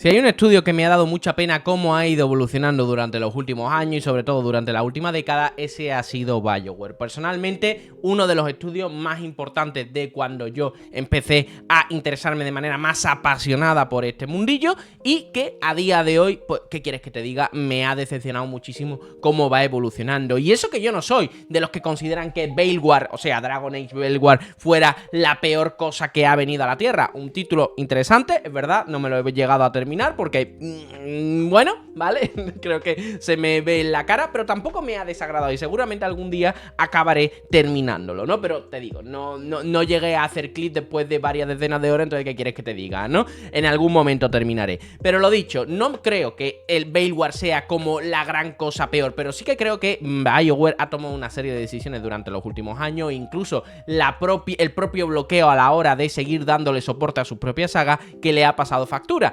Si hay un estudio que me ha dado mucha pena cómo ha ido evolucionando durante los últimos años y sobre todo durante la última década, ese ha sido BioWare. Personalmente, uno de los estudios más importantes de cuando yo empecé a interesarme de manera más apasionada por este mundillo y que a día de hoy, pues, ¿qué quieres que te diga? Me ha decepcionado muchísimo cómo va evolucionando. Y eso que yo no soy de los que consideran que Baleware, o sea, Dragon Age Baleware, fuera la peor cosa que ha venido a la Tierra. Un título interesante, es verdad, no me lo he llegado a terminar porque, bueno, ¿vale? Creo que se me ve en la cara, pero tampoco me ha desagradado y seguramente algún día acabaré terminándolo, ¿no? Pero te digo, no llegué a hacer clip después de varias decenas de horas, entonces ¿qué quieres que te diga, no? En algún momento terminaré. Pero lo dicho, no creo que el Baleware sea como la gran cosa peor, pero sí que creo que BioWare ha tomado una serie de decisiones durante los últimos años, incluso el propio bloqueo a la hora de seguir dándole soporte a su propia saga, que le ha pasado factura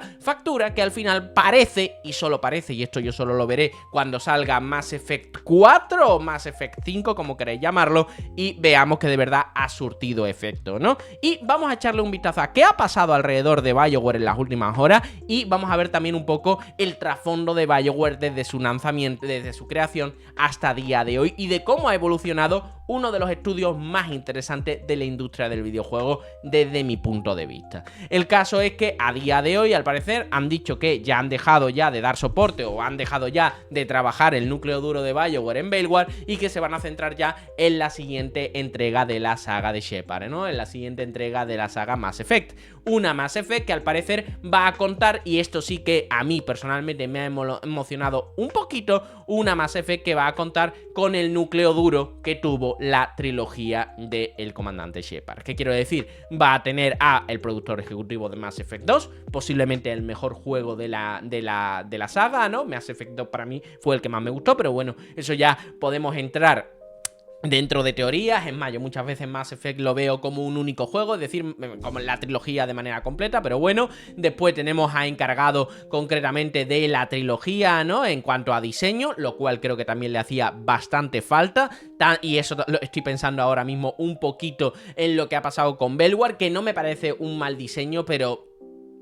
que al final parece, y solo parece, y esto yo solo lo veré cuando salga Mass Effect 4 o Mass Effect 5, como queréis llamarlo, y veamos que de verdad ha surtido efecto, ¿no? Y vamos a echarle un vistazo a qué ha pasado alrededor de BioWare en las últimas horas y vamos a ver también un poco el trasfondo de BioWare desde su lanzamiento, desde su creación hasta día de hoy y de cómo ha evolucionado uno de los estudios más interesantes de la industria del videojuego desde mi punto de vista. El caso es que a día de hoy, al parecer, han dicho que ya han dejado ya de dar soporte o han dejado ya de trabajar el núcleo duro de BioWare en Baleware y que se van a centrar ya en la siguiente entrega de la saga de Shepard, ¿no? En la siguiente entrega de la saga Mass Effect. Una Mass Effect que al parecer va a contar, y esto sí que a mí personalmente me ha emocionado un poquito, una Mass Effect que va a contar con el núcleo duro que tuvo la trilogía del comandante Shepard. ¿Qué quiero decir? Va a tener a el productor ejecutivo de Mass Effect 2, posiblemente el mejor juego de la saga, ¿no? Mass Effect 2 para mí fue el que más me gustó, pero bueno, eso ya podemos entrar dentro de teorías. Es más, yo muchas veces Mass Effect lo veo como un único juego, es decir, como la trilogía de manera completa, pero bueno, después tenemos a encargado concretamente de la trilogía, ¿no? En cuanto a diseño, lo cual creo que también le hacía bastante falta, y eso lo estoy pensando ahora mismo un poquito en lo que ha pasado con Baleware, que no me parece un mal diseño, pero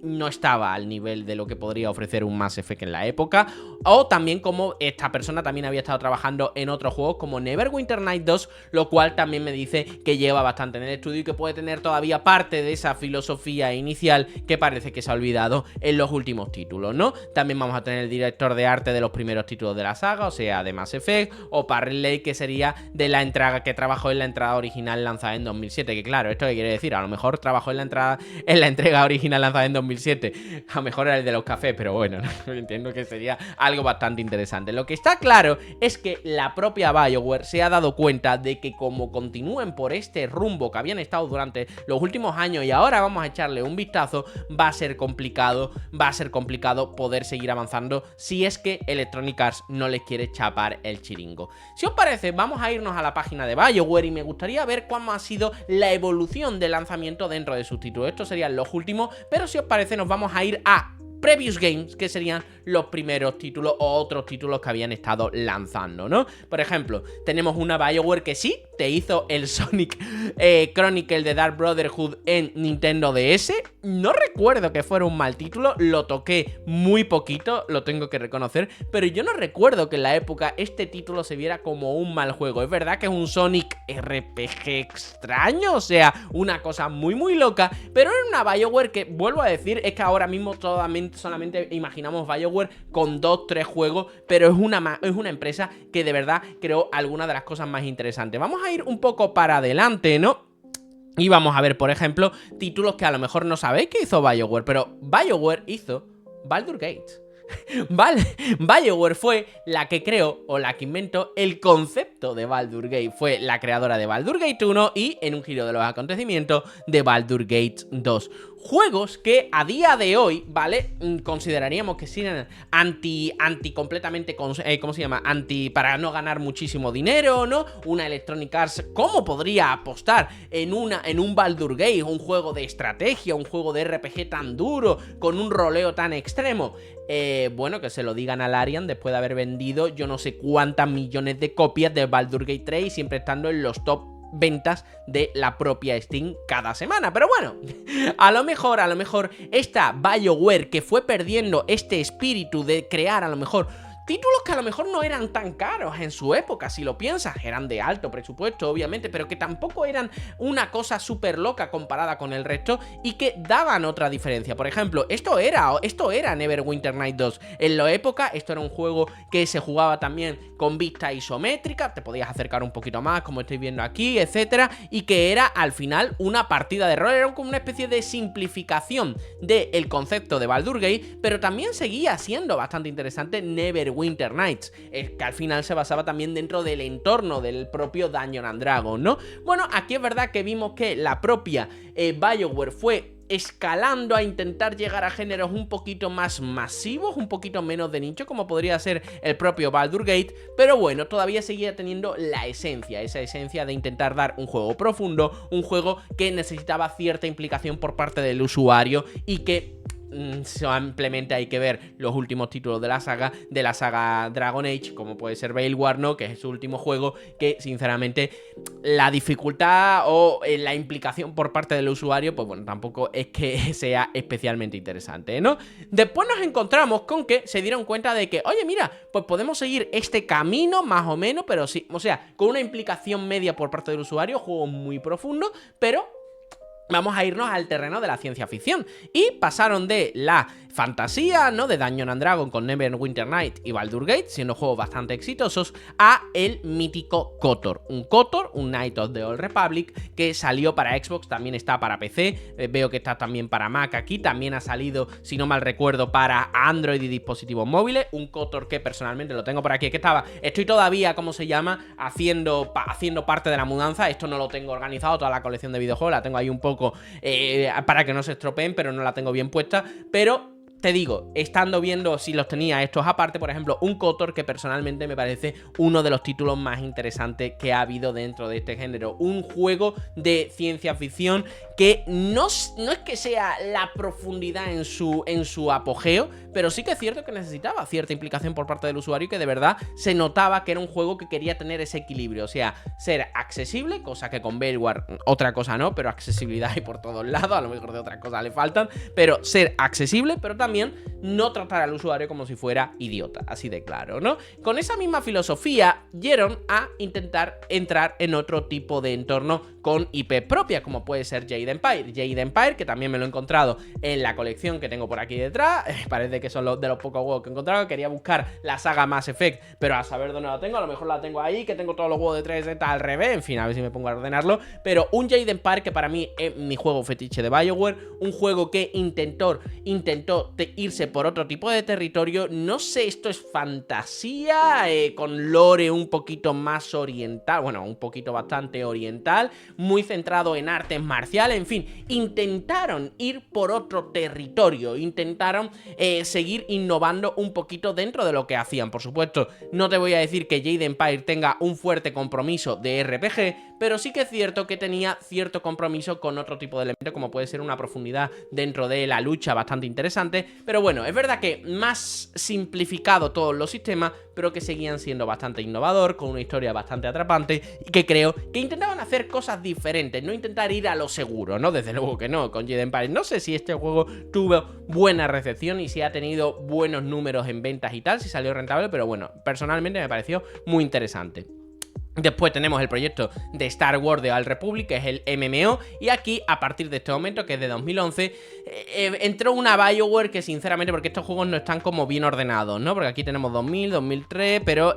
no estaba al nivel de lo que podría ofrecer un Mass Effect en la época. O también como esta persona también había estado trabajando en otros juegos como Neverwinter Night 2, lo cual también me dice que lleva bastante en el estudio y que puede tener todavía parte de esa filosofía inicial que parece que se ha olvidado en los últimos títulos, ¿no? También vamos a tener el director de arte de los primeros títulos de la saga, o sea, de Mass Effect, o Parley, que sería de la entrada que trabajó en la entrada original lanzada en 2007, que claro, ¿esto qué quiere decir? A lo mejor trabajó en la entrega original lanzada en 2007, a lo mejor era el de los cafés, pero bueno, ¿no? Entiendo que sería algo bastante interesante. Lo que está claro es que la propia BioWare se ha dado cuenta de que como continúen por este rumbo que habían estado durante los últimos años y ahora vamos a echarle un vistazo, va a ser complicado poder seguir avanzando si es que Electronic Arts no les quiere chapar el chiringo. Si os parece, vamos a irnos a la página de BioWare y me gustaría ver cómo ha sido la evolución de lanzamiento dentro de sus títulos. Estos serían los últimos, pero si os parece nos vamos a ir a Previous Games, que serían los primeros títulos o otros títulos que habían estado lanzando, ¿no? Por ejemplo, tenemos una BioWare que sí te hizo el Sonic Chronicle de Dark Brotherhood en Nintendo DS. No recuerdo que fuera un mal título, lo toqué muy poquito, lo tengo que reconocer, pero yo no recuerdo que en la época este título se viera como un mal juego. Es verdad que es un Sonic RPG extraño, o sea, una cosa muy loca, pero era una BioWare que, vuelvo a decir, es que ahora mismo solamente imaginamos BioWare con 2-3 juegos, pero es una empresa que de verdad creó algunas de las cosas más interesantes. Vamos a ir un poco para adelante, ¿no? Y vamos a ver, por ejemplo, títulos que a lo mejor no sabéis que hizo BioWare, pero BioWare hizo Baldur's Gate. Vale, BioWare fue la que creó o la que inventó el concepto de Baldur's Gate. Fue la creadora de Baldur's Gate 1 y, en un giro de los acontecimientos, de Baldur's Gate 2. Juegos que a día de hoy, ¿vale? Consideraríamos que sean completamente, ¿cómo se llama? Para no ganar muchísimo dinero, ¿no? Una Electronic Arts, ¿cómo podría apostar en un Baldur's Gate, un juego de estrategia, un juego de RPG tan duro, con un roleo tan extremo? Bueno, que se lo digan a Larian después de haber vendido yo no sé cuántas millones de copias de Baldur's Gate 3 y siempre estando en los top ventas de la propia Steam cada semana. Pero bueno, a lo mejor esta BioWare, que fue perdiendo este espíritu de crear a lo mejor títulos que a lo mejor no eran tan caros en su época, si lo piensas, eran de alto presupuesto, obviamente, pero que tampoco eran una cosa súper loca comparada con el resto y que daban otra diferencia. Por ejemplo, esto era Neverwinter Night 2. En la época, esto era un juego que se jugaba también con vista isométrica, te podías acercar un poquito más, como estáis viendo aquí, etcétera, y que era al final una partida de rol, era como una especie de simplificación del concepto de Baldur's Gate, pero también seguía siendo bastante interesante Neverwinter Nights, que al final se basaba también dentro del entorno del propio Dungeons and Dragons, ¿no? Bueno, aquí es verdad que vimos que la propia BioWare fue escalando a intentar llegar a géneros un poquito más masivos, un poquito menos de nicho, como podría ser el propio Baldur's Gate, pero bueno, todavía seguía teniendo la esencia, esa esencia de intentar dar un juego profundo, un juego que necesitaba cierta implicación por parte del usuario y que simplemente hay que ver los últimos títulos de la saga Dragon Age, como puede ser Veilguard, ¿no? Que es su último juego, que sinceramente la dificultad o la implicación por parte del usuario, pues bueno, tampoco es que sea especialmente interesante, ¿no? Después nos encontramos con que se dieron cuenta de que, oye, mira, pues podemos seguir este camino más o menos, pero sí, o sea, con una implicación media por parte del usuario, juego muy profundo, pero vamos a irnos al terreno de la ciencia ficción. Y pasaron de la fantasía, ¿no? De Dungeons and Dragons con Neverwinter Night y Baldur's Gate, siendo juegos bastante exitosos, a el mítico KOTOR. Un Knight of the Old Republic, que salió para Xbox, también está para PC, veo que está también para Mac aquí, también ha salido, si no mal recuerdo, para Android y dispositivos móviles. Un KOTOR que personalmente lo tengo por aquí, que estoy todavía, ¿cómo se llama? Haciendo parte de la mudanza. Esto no lo tengo organizado, toda la colección de videojuegos la tengo ahí un poco para que no se estropeen, pero no la tengo bien puesta. Pero te digo, estando viendo si los tenía estos aparte, por ejemplo, un KOTOR, que personalmente me parece uno de los títulos más interesantes que ha habido dentro de este género. Un juego de ciencia ficción que no es que sea la profundidad en su apogeo, pero sí que es cierto que necesitaba cierta implicación por parte del usuario y que de verdad se notaba que era un juego que quería tener ese equilibrio, o sea, ser accesible, cosa que con Veilguard otra cosa no, pero accesibilidad hay por todos lados, a lo mejor de otras cosas le faltan, pero ser accesible, pero también no tratar al usuario como si fuera idiota, así de claro, ¿no? Con esa misma filosofía, llegaron a intentar entrar en otro tipo de entorno con IP propia, como puede ser Jade Empire, que también me lo he encontrado en la colección que tengo por aquí detrás. Parece que son de los pocos juegos que he encontrado. Quería buscar la saga Mass Effect, pero a saber dónde la tengo. A lo mejor la tengo ahí, que tengo todos los juegos de 3Z al revés. En fin, a ver si me pongo a ordenarlo. Pero un Jade Empire que para mí es mi juego fetiche de BioWare, un juego que intentó irse por otro tipo de territorio. No sé, esto es fantasía, con lore un poquito más oriental, bueno, un poquito bastante oriental, muy centrado en artes marciales, en fin, intentaron ir por otro territorio, intentaron seguir innovando un poquito dentro de lo que hacían. Por supuesto, no te voy a decir que Jade Empire tenga un fuerte compromiso de RPG, pero sí que es cierto que tenía cierto compromiso con otro tipo de elementos, como puede ser una profundidad dentro de la lucha bastante interesante. Pero bueno, es verdad que más simplificado todos los sistemas, pero que seguían siendo bastante innovador, con una historia bastante atrapante, y que creo que intentaban hacer cosas diferentes, no intentar ir a lo seguro, ¿no? Desde luego que no, con Jade Empire. No sé si este juego tuvo buena recepción y si ha tenido buenos números en ventas y tal, si salió rentable, pero bueno, personalmente me pareció muy interesante. Después tenemos el proyecto de Star Wars The Old Republic, que es el MMO, y aquí, a partir de este momento, que es de 2011, entró una BioWare que sinceramente, porque estos juegos no están como bien ordenados, ¿no? Porque aquí tenemos 2000, 2003, pero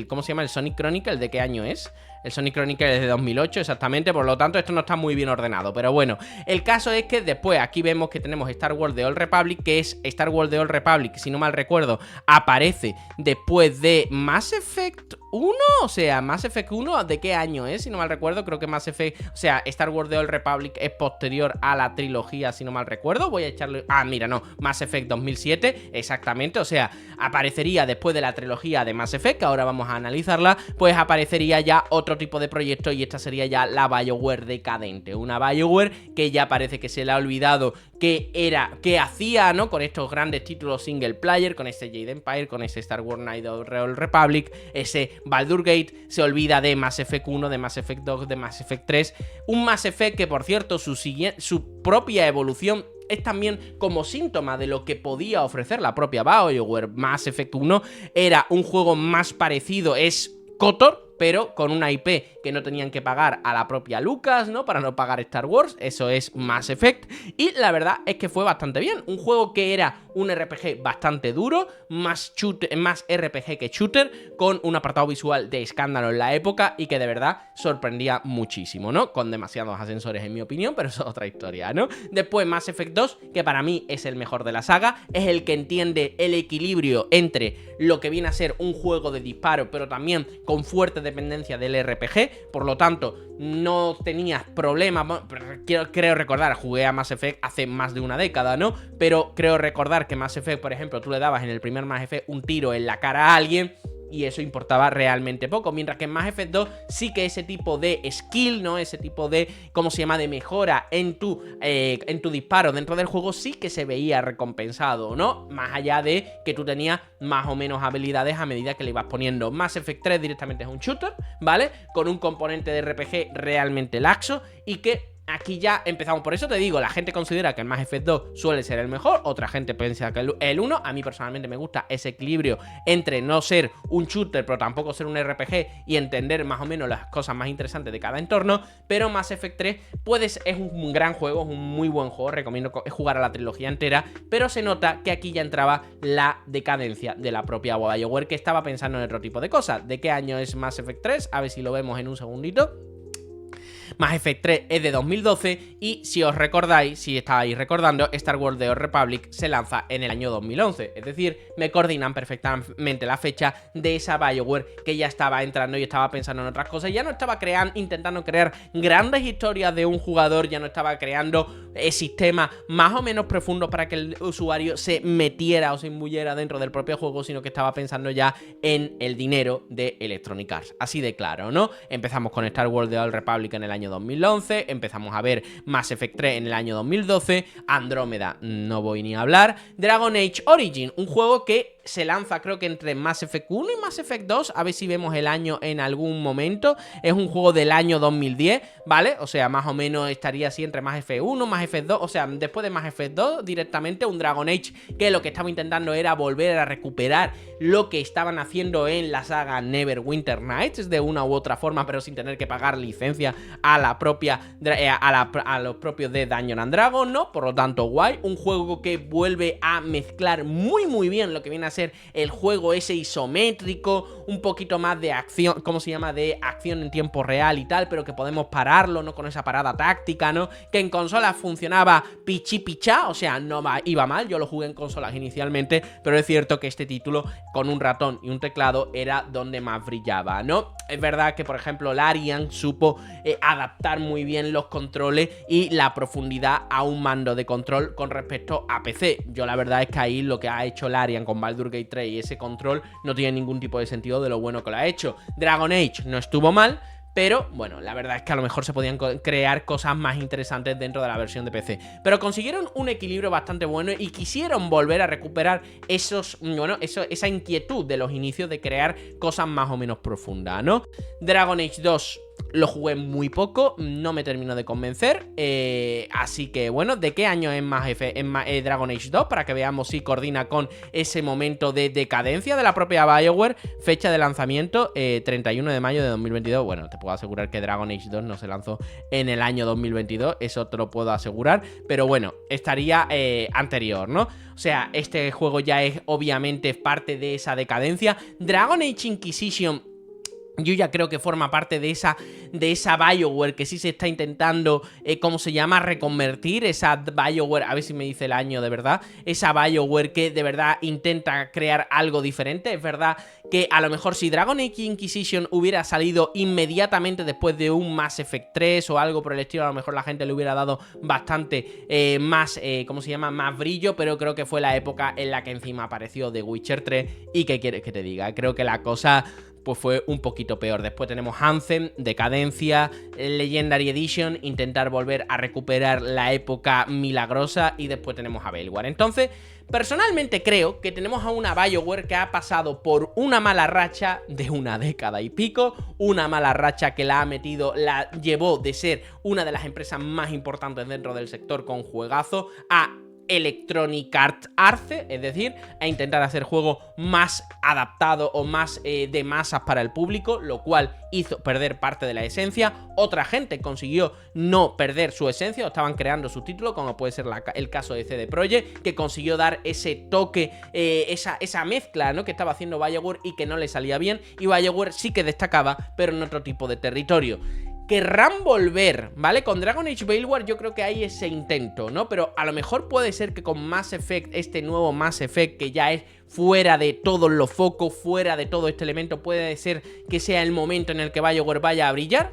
¿cómo se llama? El Sonic Chronicle, ¿de qué año es? El Sonic Chronicle es de 2008 exactamente, por lo tanto esto no está muy bien ordenado. Pero bueno, el caso es que después aquí vemos que tenemos Star Wars The Old Republic, que es Star Wars The Old Republic, si no mal recuerdo, aparece después de Mass Effect 1, o sea, Mass Effect 1, ¿de qué año es? Si no mal recuerdo, creo que Mass Effect, o sea, Star Wars The Old Republic es posterior a la trilogía, si no mal recuerdo. Voy a echarle... Ah, mira, no, Mass Effect 2007, exactamente, o sea, aparecería después de la trilogía de Mass Effect, que ahora vamos a analizarla, pues aparecería ya otro tipo de proyecto y esta sería ya la BioWare decadente, una BioWare que ya parece que se le ha olvidado qué hacía, ¿no? Con estos grandes títulos single player, con ese Jade Empire, con ese Star Wars Knights of the Old Republic, ese Baldur's Gate, se olvida de Mass Effect 1, de Mass Effect 2, de Mass Effect 3. Un Mass Effect que, por cierto, su propia evolución es también como síntoma de lo que podía ofrecer la propia BioWare. Mass Effect 1 era un juego más parecido, es KOTOR, pero con una IP que no tenían que pagar a la propia Lucas, ¿no? Para no pagar Star Wars, eso es Mass Effect, y la verdad es que fue bastante bien, un juego que era un RPG bastante duro, más RPG que shooter, con un apartado visual de escándalo en la época y que de verdad sorprendía muchísimo, ¿no? Con demasiados ascensores en mi opinión, pero eso es otra historia, ¿no? Después Mass Effect 2, que para mí es el mejor de la saga, es el que entiende el equilibrio entre lo que viene a ser un juego de disparo, pero también con fuerte dependencia del RPG, por lo tanto no tenías problemas. Creo recordar, jugué a Mass Effect hace más de una década, ¿no? Pero creo recordar que Mass Effect, por ejemplo, tú le dabas en el primer Mass Effect un tiro en la cara a alguien y eso importaba realmente poco, mientras que en Mass Effect 2 sí que ese tipo de skill, ¿no? Ese tipo de, ¿cómo se llama?, de mejora en tu disparo dentro del juego sí que se veía recompensado, ¿no? Más allá de que tú tenías más o menos habilidades a medida que le ibas poniendo. Mass Effect 3 directamente es un shooter, ¿vale? Con un componente de RPG realmente laxo y que aquí ya empezamos. Por eso te digo, la gente considera que el Mass Effect 2 suele ser el mejor, otra gente piensa que el 1. A mí personalmente me gusta ese equilibrio entre no ser un shooter pero tampoco ser un RPG y entender más o menos las cosas más interesantes de cada entorno. Pero Mass Effect 3 es un gran juego, es un muy buen juego, recomiendo jugar a la trilogía entera, pero se nota que aquí ya entraba la decadencia de la propia BioWare, que estaba pensando en otro tipo de cosas. ¿De qué año es Mass Effect 3? A ver si lo vemos en un segundito. Mass Effect 3 es de 2012 y si os recordáis, si estáis recordando, Star Wars The Old Republic se lanza en el año 2011, es decir, me coordinan perfectamente la fecha de esa BioWare que ya estaba entrando y estaba pensando en otras cosas, ya no estaba intentando crear grandes historias de un jugador, ya no estaba creando sistemas más o menos profundos para que el usuario se metiera o se imbuyera dentro del propio juego, sino que estaba pensando ya en el dinero de Electronic Arts, así de claro, ¿no? Empezamos con Star Wars The Old Republic en el año 2011, empezamos a ver Mass Effect 3 en el año 2012, Andrómeda no voy ni a hablar, Dragon Age Origin, un juego que se lanza creo que entre Mass Effect 1 y Mass Effect 2, a ver si vemos el año en algún momento, es un juego del año 2010, ¿vale? O sea, más o menos estaría así entre Mass Effect 1, Mass Effect 2, o sea, después de Mass Effect 2 directamente un Dragon Age que lo que estaba intentando era volver a recuperar lo que estaban haciendo en la saga Neverwinter Nights de una u otra forma, pero sin tener que pagar licencia a la propia a los propios de Dungeons and Dragons, ¿no? Por lo tanto, guay, un juego que vuelve a mezclar muy bien lo que viene a ser el juego ese isométrico, un poquito más de acción, ¿cómo se llama?, de acción en tiempo real y tal, pero que podemos pararlo, ¿no?, con esa parada táctica, ¿no?, que en consolas funcionaba pichá, o sea, no iba mal, yo lo jugué en consolas inicialmente, pero es cierto que este título con un ratón y un teclado era donde más brillaba, ¿no? Es verdad que, por ejemplo, Larian supo adaptar muy bien los controles y la profundidad a un mando de control con respecto a PC. Yo la verdad es que ahí lo que ha hecho Larian con Baldur's Gate 3 y ese control no tiene ningún tipo de sentido de lo bueno que lo ha hecho. Dragon Age no estuvo mal, pero bueno, la verdad es que a lo mejor se podían crear cosas más interesantes dentro de la versión de PC. Pero consiguieron un equilibrio bastante bueno y quisieron volver a recuperar esa inquietud de los inicios de crear cosas más o menos profundas, ¿no? Dragon Age 2 lo jugué muy poco, no me terminó de convencer, así que bueno, ¿de qué año es Dragon Age 2? Para que veamos si coordina con ese momento de decadencia de la propia BioWare. Fecha de lanzamiento 31 de mayo de 2022. Bueno, te puedo asegurar que Dragon Age 2 no se lanzó en el año 2022, eso te lo puedo asegurar, pero bueno, estaría anterior, ¿no? O sea, este juego ya es obviamente parte de esa decadencia. Dragon Age Inquisition, yo ya creo que forma parte de esa BioWare que sí se está intentando, ¿cómo se llama?, reconvertir, esa BioWare, a ver si me dice el año de verdad, esa BioWare que de verdad intenta crear algo diferente. Es verdad que a lo mejor si Dragon Age Inquisition hubiera salido inmediatamente después de un Mass Effect 3 o algo por el estilo, a lo mejor la gente le hubiera dado bastante más, ¿cómo se llama?, más brillo, pero creo que fue la época en la que encima apareció The Witcher 3 y ¿qué quieres que te diga? Creo que la cosa pues fue un poquito peor. Después tenemos Anthem, Decadencia, Legendary Edition, intentar volver a recuperar la época milagrosa, y después tenemos a Veilguard. Entonces, personalmente creo que tenemos a una BioWare que ha pasado por una mala racha de una década y pico, una mala racha que la llevó de ser una de las empresas más importantes dentro del sector con juegazo a Electronic Arts, es decir, a intentar hacer juegos más adaptados o más de masas para el público, lo cual hizo perder parte de la esencia. Otra gente consiguió no perder su esencia, o estaban creando su título, como puede ser el caso de CD Projekt, que consiguió dar ese toque, esa mezcla, ¿no?, que estaba haciendo BioWare y que no le salía bien, y BioWare sí que destacaba, pero en otro tipo de territorio. Querrán volver, ¿vale? Con Dragon Age Veilguard yo creo que hay ese intento, ¿no? Pero a lo mejor puede ser que con Mass Effect, este nuevo Mass Effect, que ya es fuera de todos los focos, fuera de todo este elemento, puede ser que sea el momento en el que BioWare vaya a brillar.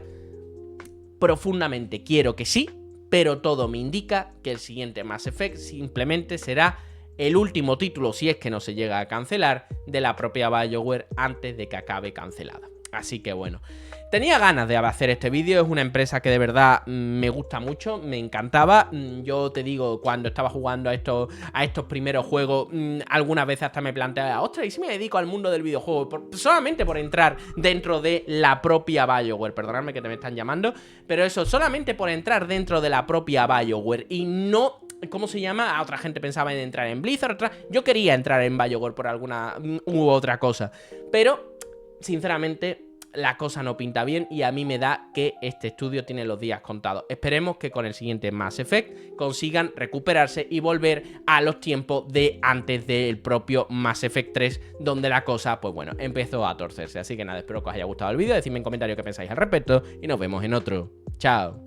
Profundamente quiero que sí, pero todo me indica que el siguiente Mass Effect simplemente será el último título, si es que no se llega a cancelar, de la propia BioWare antes de que acabe cancelada. Así que bueno, tenía ganas de hacer este vídeo, es una empresa que de verdad me gusta mucho, me encantaba. Yo te digo, cuando estaba jugando a estos primeros juegos, algunas veces hasta me planteaba, ostras, ¿y si me dedico al mundo del videojuego? Solamente por entrar dentro de la propia BioWare, perdonadme que te me están llamando, pero eso, solamente por entrar dentro de la propia BioWare y no... ¿Cómo se llama? A otra gente pensaba en entrar en Blizzard, yo quería entrar en BioWare por alguna u otra cosa, pero sinceramente la cosa no pinta bien y a mí me da que este estudio tiene los días contados. Esperemos que con el siguiente Mass Effect consigan recuperarse y volver a los tiempos de antes del propio Mass Effect 3, donde la cosa, pues bueno, empezó a torcerse. Así que nada, espero que os haya gustado el vídeo, decidme en comentarios qué pensáis al respecto y nos vemos en otro. Chao.